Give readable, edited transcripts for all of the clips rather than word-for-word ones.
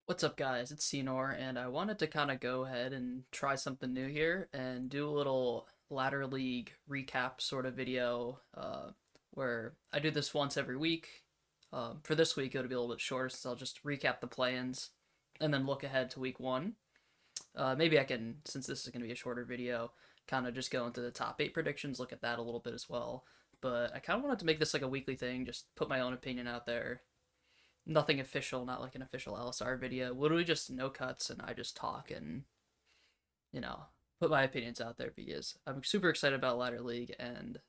What's up, guys? It's Senor, and I wanted to kind of go ahead and try something new here and do a little Ladder League recap sort of video where I do this once every week. For this week, it'll be a little bit shorter since I'll just recap the play-ins and then look ahead to week one. Maybe I can, since this is going to be a shorter video, kind of just go into the top eight predictions, look at that a little bit as well. But I kind of wanted to make this like a weekly thing, just put my own opinion out there, nothing official, not like an official LSR video. Literally just no cuts, and I just talk and you know put my opinions out there because I'm super excited about Ladder League, and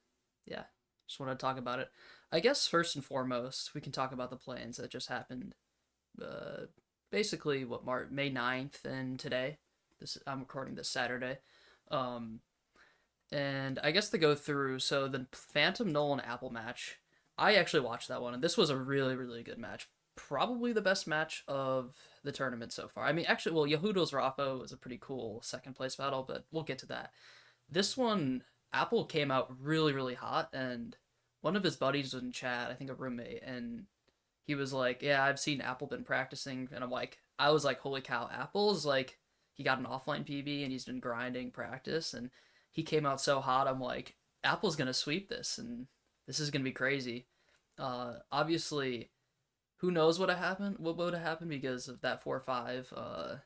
yeah, just want to talk about it. I guess first and foremost, we can talk about the plans that just happened. Uh, Basically, what May 9th and today. This I'm recording this Saturday. Um, and I guess to go through, so the Phantom Nolan Apple match, I actually watched that one, and this was a really good match. Probably the best match of the tournament so far. I mean, actually, well, Yehudo's Rafa was a pretty cool second place battle, but we'll get to that. This one, Apple came out really hot, and one of his buddies was in chat, I think a roommate, and he was like, "Yeah, I've seen Apple been practicing," and I was like, "Holy cow, Apple's like, he got an offline PB and he's been grinding practice, and he came out so hot. I'm like, Apple's gonna sweep this, and this is gonna be crazy." Obviously, who knows what would have happened because of that 4-5.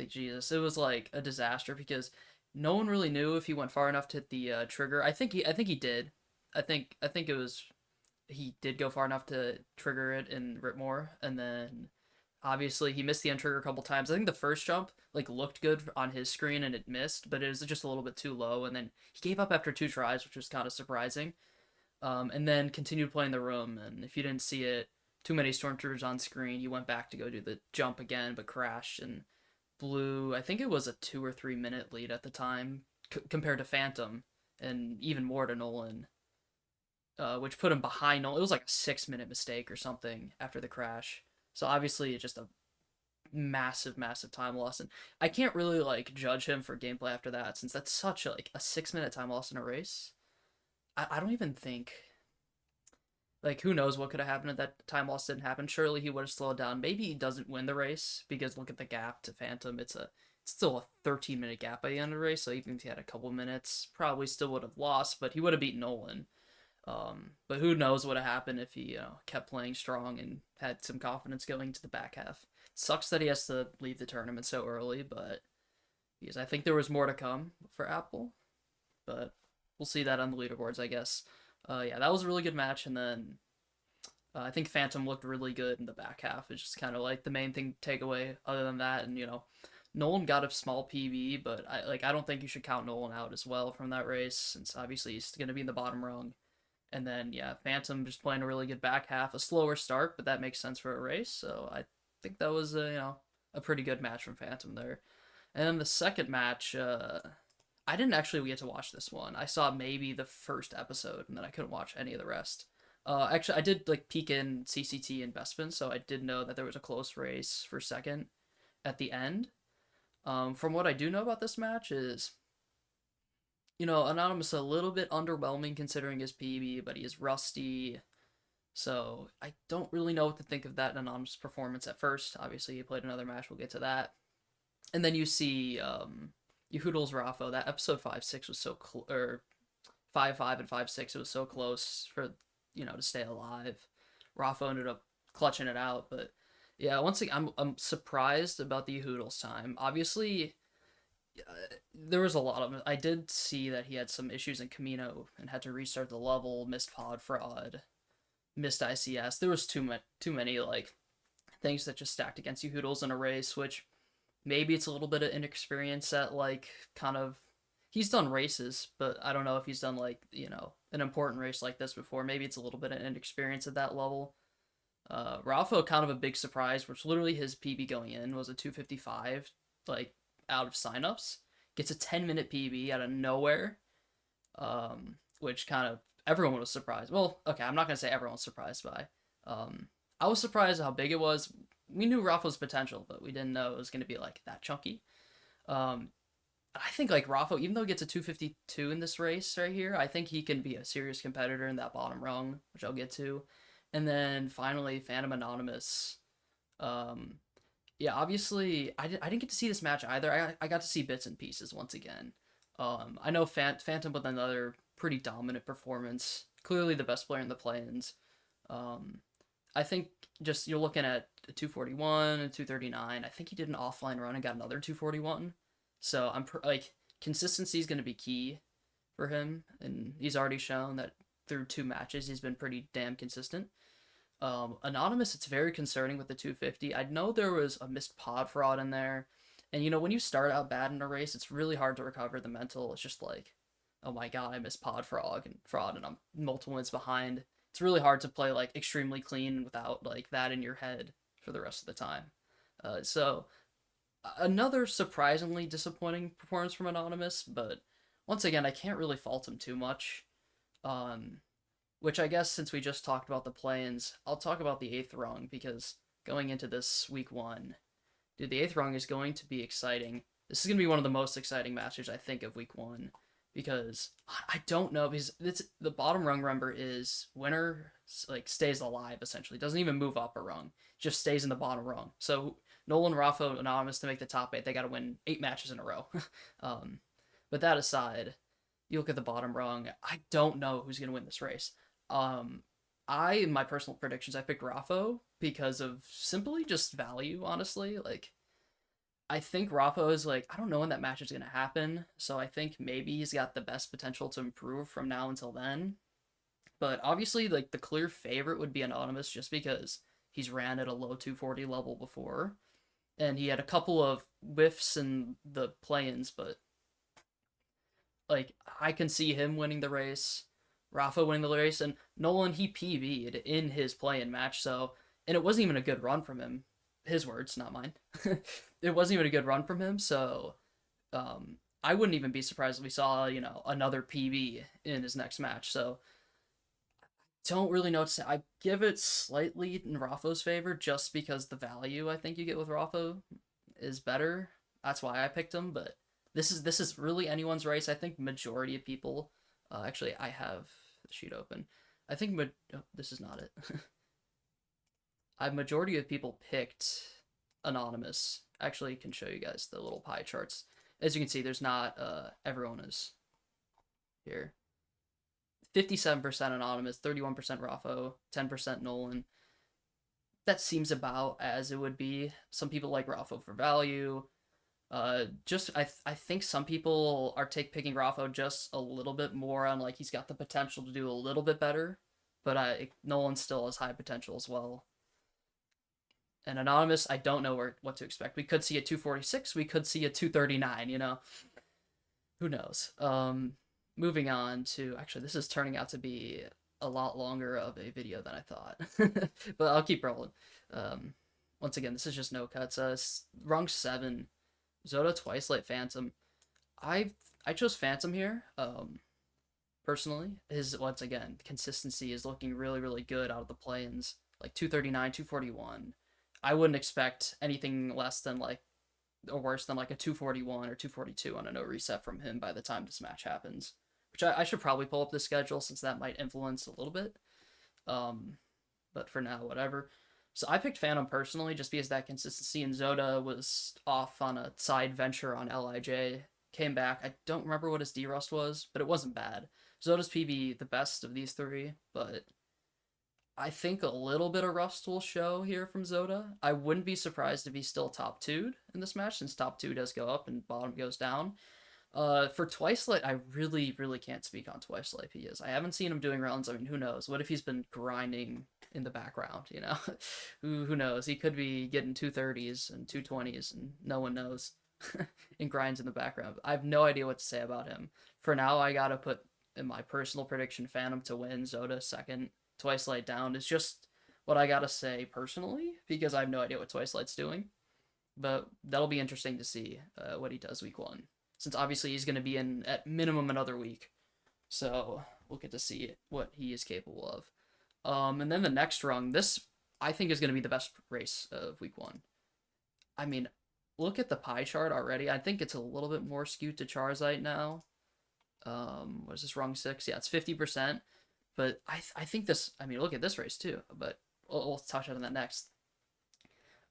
Jesus, it was like a disaster because no one really knew if he went far enough to hit the trigger. I think he did. I think it was he did go far enough to trigger it in Ripmore, and then obviously he missed the end trigger a couple times. I think the first jump like looked good on his screen and it missed, but it was just a little bit too low, and then he gave up after two tries, which was kind of surprising. And then continued playing the room, and if you didn't see it, too many stormtroopers on screen. He went back to go do the jump again, but crashed and blew. I think it was a 2 or 3 minute lead at the time compared to Phantom, and even more to Nolan, which put him behind Nolan. It was like a 6 minute mistake or something after the crash. So obviously, it's just a massive time loss, and I can't really like judge him for gameplay after that since that's such a 6 minute time loss in a race. I don't even think, like, who knows what could have happened if that time loss didn't happen. Surely he would have slowed down. Maybe he doesn't win the race because look at the gap to Phantom. It's still a 13-minute gap by the end of the race. So even if he had a couple minutes, probably still would have lost, but he would have beaten Nolan. But who knows what would have happened if he kept playing strong and had some confidence going to the back half. Sucks that he has to leave the tournament so early, but because I think there was more to come for Apple, but we'll see that on the leaderboards, I guess. Yeah, that was a really good match, and then I think Phantom looked really good in the back half. It's just kind of like the main thing to take away. Other than that, and Nolan got a small PB, but I don't think you should count Nolan out as well from that race since obviously he's going to be in the bottom rung. And then yeah, Phantom just playing a really good back half, a slower start, but that makes sense for a race. So I think that was a pretty good match from Phantom there. And then the second match, I didn't actually get to watch this one. I saw maybe the first episode, and then I couldn't watch any of the rest. Actually, I did like peek in CCT and Bespin, so I did know that there was a close race for second at the end. From what I do know about this match is, Anonymous a little bit underwhelming considering his PB, but he is rusty. So I don't really know what to think of that Anonymous performance at first. Obviously, he played another match. We'll get to that. And then you see Yehudel's Rafa. That episode 5-6 was so or 5-5 and 5-6. It was so close for to stay alive. Rafa ended up clutching it out, but yeah, once again, I'm surprised about the Yehudel's time. Obviously, there was a lot of. I did see that he had some issues in Camino and had to restart the level, missed pod fraud, missed ICS. There was too many like things that just stacked against Yehudel's in a race, which maybe it's a little bit of inexperience at like kind of he's done races, but I don't know if he's done like, an important race like this before. Maybe it's a little bit of inexperience at that level. Rafa kind of a big surprise, which literally his PB going in was a 255, like out of signups. Gets a 10-minute PB out of nowhere, which kind of everyone was surprised. Well, okay, I'm not gonna say everyone's surprised by. I was surprised how big it was. We knew Rafa's potential, but we didn't know it was gonna be like that chunky. Um, I think like Rafa, even though he gets a 252 in this race right here, I think he can be a serious competitor in that bottom rung, which I'll get to. And then finally, Phantom Anonymous. Um, Yeah, obviously, I didn't get to see this match either. I got to see bits and pieces once again. I know Phantom with another pretty dominant performance. Clearly the best player in the play-ins. Um, I think just you're looking at a 241 and 239. I think he did an offline run and got another 241. So like consistency is going to be key for him, and he's already shown that through 2 matches he's been pretty damn consistent. Anonymous, it's very concerning with the 250. I know there was a missed pod fraud in there, and when you start out bad in a race, it's really hard to recover the mental. It's just like, oh my god, I missed pod fraud, and I'm multiple minutes behind. It's really hard to play like extremely clean without like that in your head for the rest of the time. So another surprisingly disappointing performance from Anonymous, but once again, I can't really fault him too much. Um, which I guess since we just talked about the play-ins, I'll talk about the eighth rung because going into this week one, dude, the eighth rung is going to be exciting. This is going to be one of the most exciting matches I think of week one because I don't know because it's the bottom rung number is winner like stays alive essentially doesn't even move up a rung, just stays in the bottom rung. So Nolan, Rafa, Anonymous to make the top eight, they got to win 8 matches in a row. um, but that aside, you look at the bottom rung. I don't know who's going to win this race. Um, in my personal predictions, I picked Rafa because of simply just value, honestly. Like, I think Rafa is like, I don't know when that match is going to happen. So I think maybe he's got the best potential to improve from now until then. But obviously, like, the clear favorite would be Anonymous just because he's ran at a low 240 level before. And he had a couple of whiffs in the play-ins, but like I can see him winning the race, Rafa winning the race, and Nolan he PB'd in his play-in match. So, and it wasn't even a good run from him. His words, not mine. It wasn't even a good run from him. So, I wouldn't even be surprised if we saw another PB in his next match. So, don't really know what to say. I give it slightly in Rafa's favor just because the value I think you get with Rafa is better. That's why I picked him. But this is really anyone's race. I think majority of people. Actually, I have the sheet open. I think this is not it. I majority of people picked anonymous. Actually, can show you guys the little pie charts. As you can see, there's not everyone is here. 57% anonymous, 31% Raffo, 10% Nolan. That seems about as it would be. Some people like Raffo for value. Just I think some people are picking Raffo just a little bit more on like he's got the potential to do a little bit better, but Nolan still has high potential as well. And anonymous, I don't know what to expect. We could see a 246, we could see a 239. Who knows? Moving on to actually, this is turning out to be a lot longer of a video than I thought, but I'll keep rolling. Um, Once again, this is just no cuts. Rung 7, Zoda twice late Phantom. I chose Phantom here. Personally, his once again consistency is looking really really good out of the play-ins. Like 239, 241. I wouldn't expect anything less than like or worse than like a 241 or 242 on a no reset from him by the time this match happens. Which I should probably pull up the schedule since that might influence a little bit. Um, but for now, whatever. So I picked Phantom personally just because that consistency, and Zoda was off on a side venture on LIJ. Came back. I don't remember what his D Rust was, but it wasn't bad. Zoda's PB the best of these three, but I think a little bit of rust will show here from Zoda. I wouldn't be surprised if he's still top 2'd in this match, since top 2 does go up and bottom goes down. For Twice Light, I really, really can't speak on Twice Light because I haven't seen him doing runs. I mean, who knows? What if he's been grinding in the background, who knows? He could be getting 230s and 220s and no one knows. And grinds in the background. I have no idea what to say about him. For now, I gotta put in my personal prediction Phantom to win, Zoda second, Twice Light down. It's just what I gotta say personally because I have no idea what Twice Light's doing. But that'll be interesting to see what he does week one, since obviously he's going to be in at minimum another week. So we'll get to see what he is capable of. And then the next rung, this I think is going to be the best race of week one. I mean, look at the pie chart already. I think it's a little bit more skewed to Charizite now. What is this, rung 6? Yeah, it's 50%. But I think this, I mean, look at this race too. But we'll touch on that next.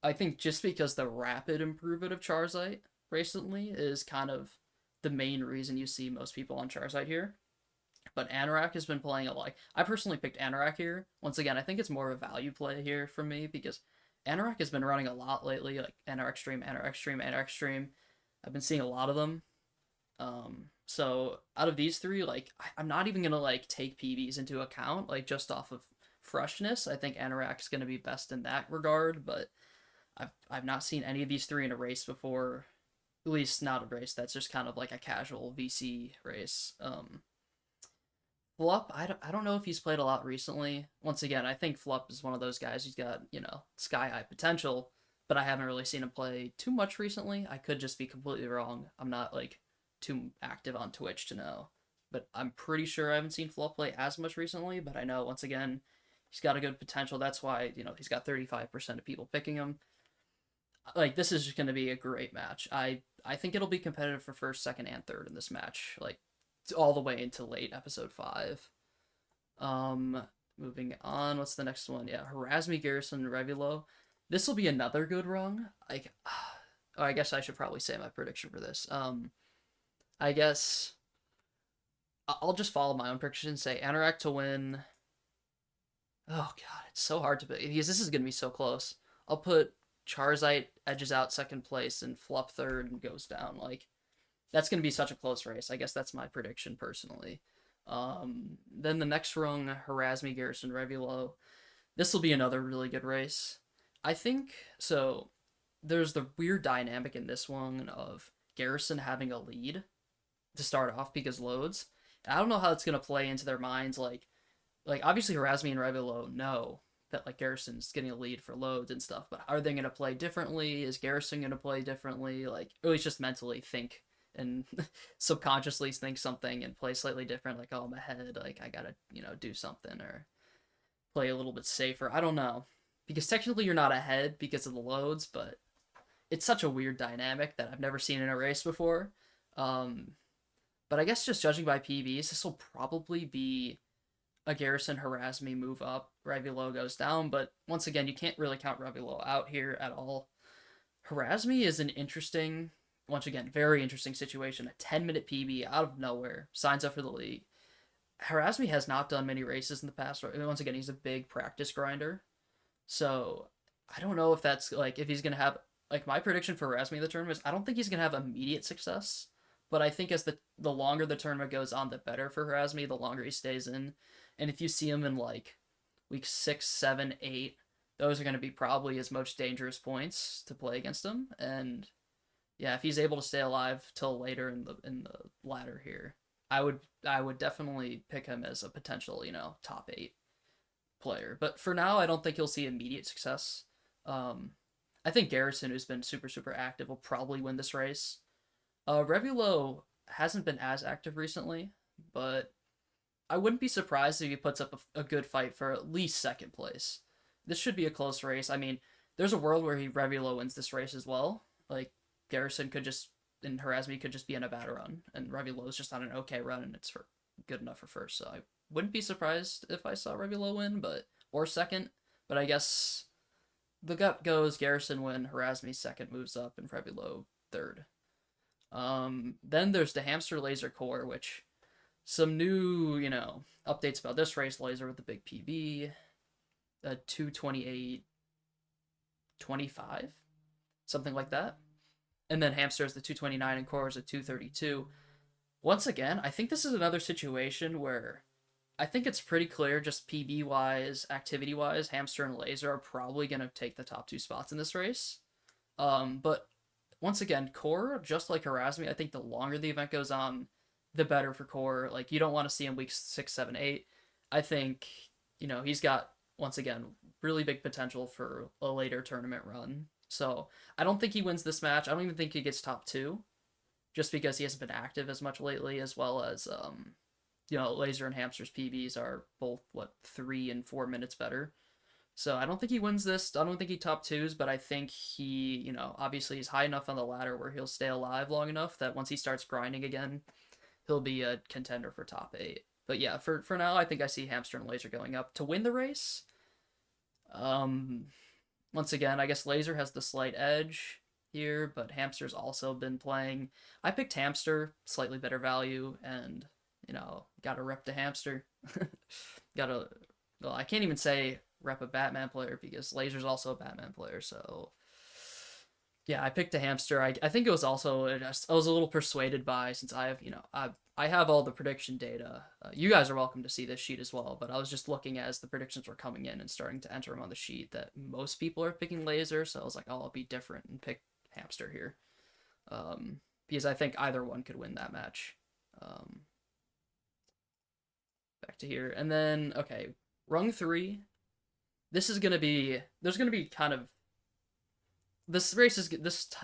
I think just because the rapid improvement of Charizite recently is kind of the main reason you see most people on Charizite here. But Anorak has been playing a lot. I personally picked Anorak here. Once again, I think it's more of a value play here for me because Anorak has been running a lot lately, like Anorak Stream, Anorak Stream, Anorak Stream. I've been seeing a lot of them. So out of these three, like I'm not even gonna like take PBs into account, like just off of freshness. I think Anorak's gonna be best in that regard, but I've not seen any of these three in a race before. At least not a race that's just kind of like a casual VC race. Flup, I don't know if he's played a lot recently. Once again, I think Flup is one of those guys who's got, sky high potential, but I haven't really seen him play too much recently. I could just be completely wrong. I'm not like too active on Twitch to know. But I'm pretty sure I haven't seen Flup play as much recently, but I know once again he's got a good potential. That's why, he's got 35% of people picking him. Like this is just going to be a great match. I think it'll be competitive for first, second, and third in this match. Like all the way into late episode 5. Um, Moving on. What's the next one? Yeah, Harasmi, Garrison, Revulo. This will be another good rung. Like, oh, I guess I should probably say my prediction for this. I guess I'll just follow my own prediction and say Anorak to win. Oh god, it's so hard to pick because this is gonna be so close. I'll put Charizite edges out second place and Flup third and goes down. Like that's going to be such a close race. I guess that's my prediction personally. Then the next rung, Harasmi, Garrison, Revulo. This will be another really good race. I think so. There's the weird dynamic in this one of Garrison having a lead to start off because loads. I don't know how it's gonna play into their minds. Like obviously Harasmi and Revulo know that like Garrison's getting a lead for loads and stuff, but are they gonna play differently? Is Garrison gonna play differently? Like, or at least just mentally think and subconsciously think something and play slightly different, like, oh, I'm ahead, like I gotta, do something or play a little bit safer. I don't know. Because technically you're not ahead because of the loads, but it's such a weird dynamic that I've never seen in a race before. Um, but I guess just judging by PBs, this will probably be a Garrison Harasmi move up. Revulo goes down, but once again, you can't really count Revulo out here at all. Harasmi is an interesting, once again, very interesting situation. A 10-minute PB out of nowhere, signs up for the league. Harasmi has not done many races in the past. Once again, he's a big practice grinder. So I don't know if that's like, if he's going to have, like, my prediction for Harasmi in the tournament is I don't think he's going to have immediate success. But I think as the longer the tournament goes on, the better for Harasmi, the longer he stays in. And if you see him in like week 6, 7, 8, those are going to be probably his most dangerous points to play against him. And yeah, if he's able to stay alive till later in the ladder here, I would definitely pick him as a potential, top 8 player. But for now, I don't think he'll see immediate success. I think Garrison, who's been super super active, will probably win this race. Revulo hasn't been as active recently, but I wouldn't be surprised if he puts up a good fight for at least second place. This should be a close race. I mean, there's a world where Revulo wins this race as well. Like Garrison could just and Harasmi could just be on a bad run, and Revulo's just on an okay run, and it's for good enough for first. So I wouldn't be surprised if I saw Revulo win, or second. But I guess the gut goes Garrison win, Harasmi second moves up, and Revulo third. Then there's the Hamster Laser Core, which some new, updates about this race. Laser with the big PB, 228.25, something like that. And then Hamster is the 229 and Core is a 232. Once again, I think this is another situation where I think it's pretty clear, just PB wise, activity wise, Hamster and Laser are probably going to take the top 2 spots in this race. But once again, Core, just like Harasmi, I think the longer the event goes on, the better for Core. Like, you don't want to see him week 6, 7, 8. I think, he's got, once again, really big potential for a later tournament run. So I don't think he wins this match. I don't even think he gets top 2, just because he hasn't been active as much lately, as well as, Laser and Hamster's PBs are both, 3 and 4 minutes better. So I don't think he wins this. I don't think he top 2s, but I think he, obviously he's high enough on the ladder where he'll stay alive long enough that once he starts grinding again, he'll be a contender for top 8. But yeah, for now, I think I see Hamster and Laser going up to win the race. Once again, I guess Laser has the slight edge here, but Hamster's also been playing. I picked Hamster, slightly better value, and gotta rep the Hamster. gotta. Well, I can't even say rep a Batman player because Laser's also a Batman player, so yeah, I picked a Hamster. I think it was also I was a little persuaded by, since I have I have all the prediction data. You guys are welcome to see this sheet as well, but I was just looking as the predictions were coming in and starting to enter them on the sheet that most people are picking Laser, so I was like, oh, I'll be different and pick Hamster here, because I think either one could win that match. Um, Back to here, and then okay, rung 3. This is gonna be there's gonna be kind of this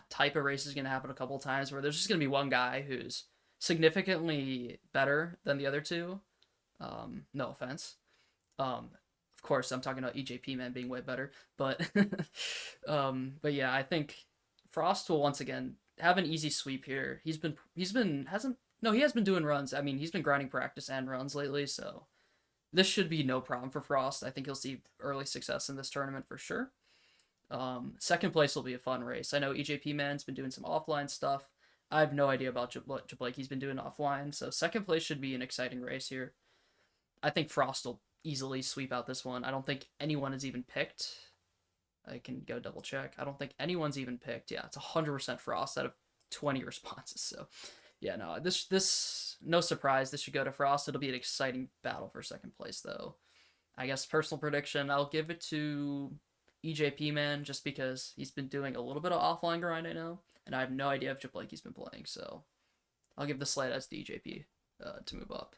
type of race is going to happen a couple times where there's just going to be one guy who's significantly better than the other two. No offense. Of course, I'm talking about EJP man being way better, but but yeah, I think Frost will once again have an easy sweep here. He has been doing runs. I mean, he's been grinding practice and runs lately, so this should be no problem for Frost. I think he'll see early success in this tournament for sure. Second place will be a fun race. I know EJP Man's been doing some offline stuff. I have no idea about what Jablakey's been doing offline, so second place should be an exciting race here. I think Frost will easily sweep out this one. I don't think anyone is even picked. I can go double check. I don't think anyone's even picked. Yeah, it's 100% Frost out of 20 responses. So, yeah, no, this no surprise. This should go to Frost. It'll be an exciting battle for second place, though. I guess personal prediction, I'll give it to EJP Man just because he's been doing a little bit of offline grind, I know, and I have no idea if Jablakey's been playing, so I'll give the slight as to EJP to move up.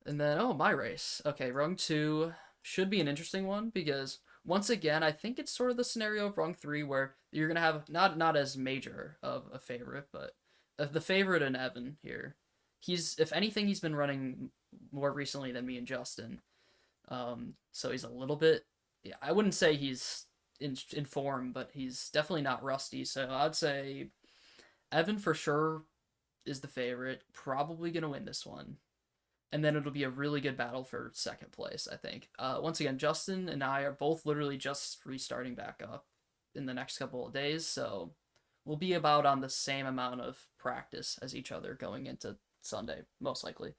And then, oh, my race. Okay, rung 2 should be an interesting one because once again, I think it's sort of the scenario of rung 3 where you're gonna have not as major of a favorite, but the favorite in Evan here. He's, if anything, he's been running more recently than me and Justin. So he's a little bit, yeah, I wouldn't say he's in form, but he's definitely not rusty. So I'd say Evan for sure is the favorite, probably gonna win this one, and then it'll be a really good battle for second place. I think. Once again, Justin and I are both literally just restarting back up in the next couple of days, so we'll be about on the same amount of practice as each other going into Sunday, most likely.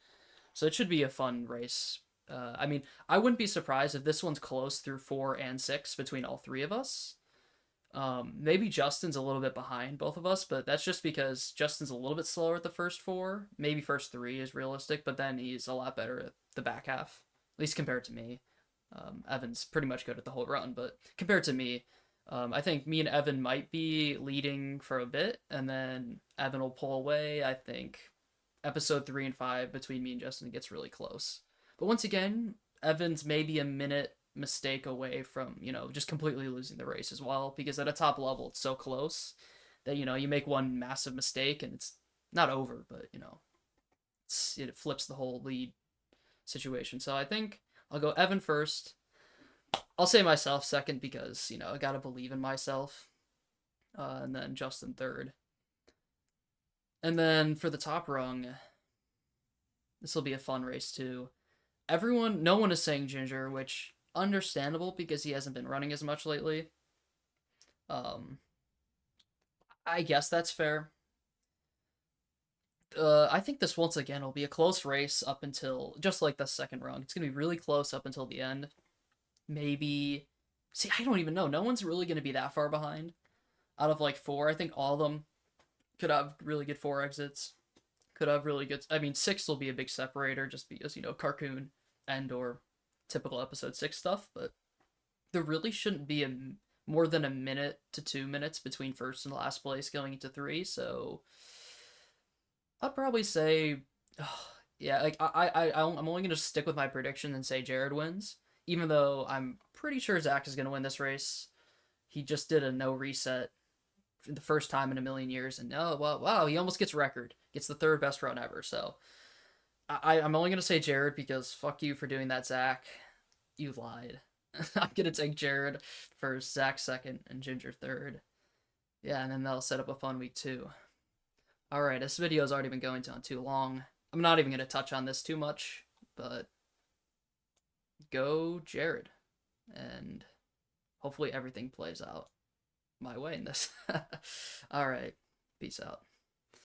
So it should be a fun race. I mean, I wouldn't be surprised if this one's close through 4 and 6 between all three of us. Maybe Justin's a little bit behind both of us, but that's just because Justin's a little bit slower at the first 4. Maybe first 3 is realistic, but then he's a lot better at the back half, at least compared to me. Evan's pretty much good at the whole run, but compared to me, I think me and Evan might be leading for a bit, and then Evan will pull away. I think episode 3 and 5 between me and Justin gets really close. But once again, Evan's maybe a minute mistake away from, just completely losing the race as well, because at a top level, it's so close that, you make one massive mistake and it's not over, but, it flips the whole lead situation. So I think I'll go Evan first. I'll say myself second because, I gotta believe in myself. And then Justin third. And then for the top rung, this will be a fun race too. No one is saying Ginger, which understandable because he hasn't been running as much lately. I guess that's fair. I think this once again will be a close race up until, just like the second rung. It's gonna be really close up until the end. Maybe, see, I don't even know. No one's really gonna be that far behind. Out of like 4, I think all of them could have really good 4 exits. Could have really good. I mean, 6 will be a big separator just because Carcoon and or typical episode 6 stuff, but there really shouldn't be more than a minute to 2 minutes between first and last place going into 3. So I'd probably say, yeah, like I'm only gonna stick with my prediction and say Jared wins, even though I'm pretty sure Zach is gonna win this race. He just did a no reset for the first time in a million years, and oh well, wow, he almost gets record, gets the 3rd best run ever. So I'm only gonna say Jared because fuck you for doing that, Zach. You lied. I'm gonna take Jared first, Zach second, and Ginger third. Yeah, and then that'll set up a fun week too. Alright, this video's already been going on too long. I'm not even gonna touch on this too much, but go Jared. And hopefully everything plays out my way in this. All right, peace out.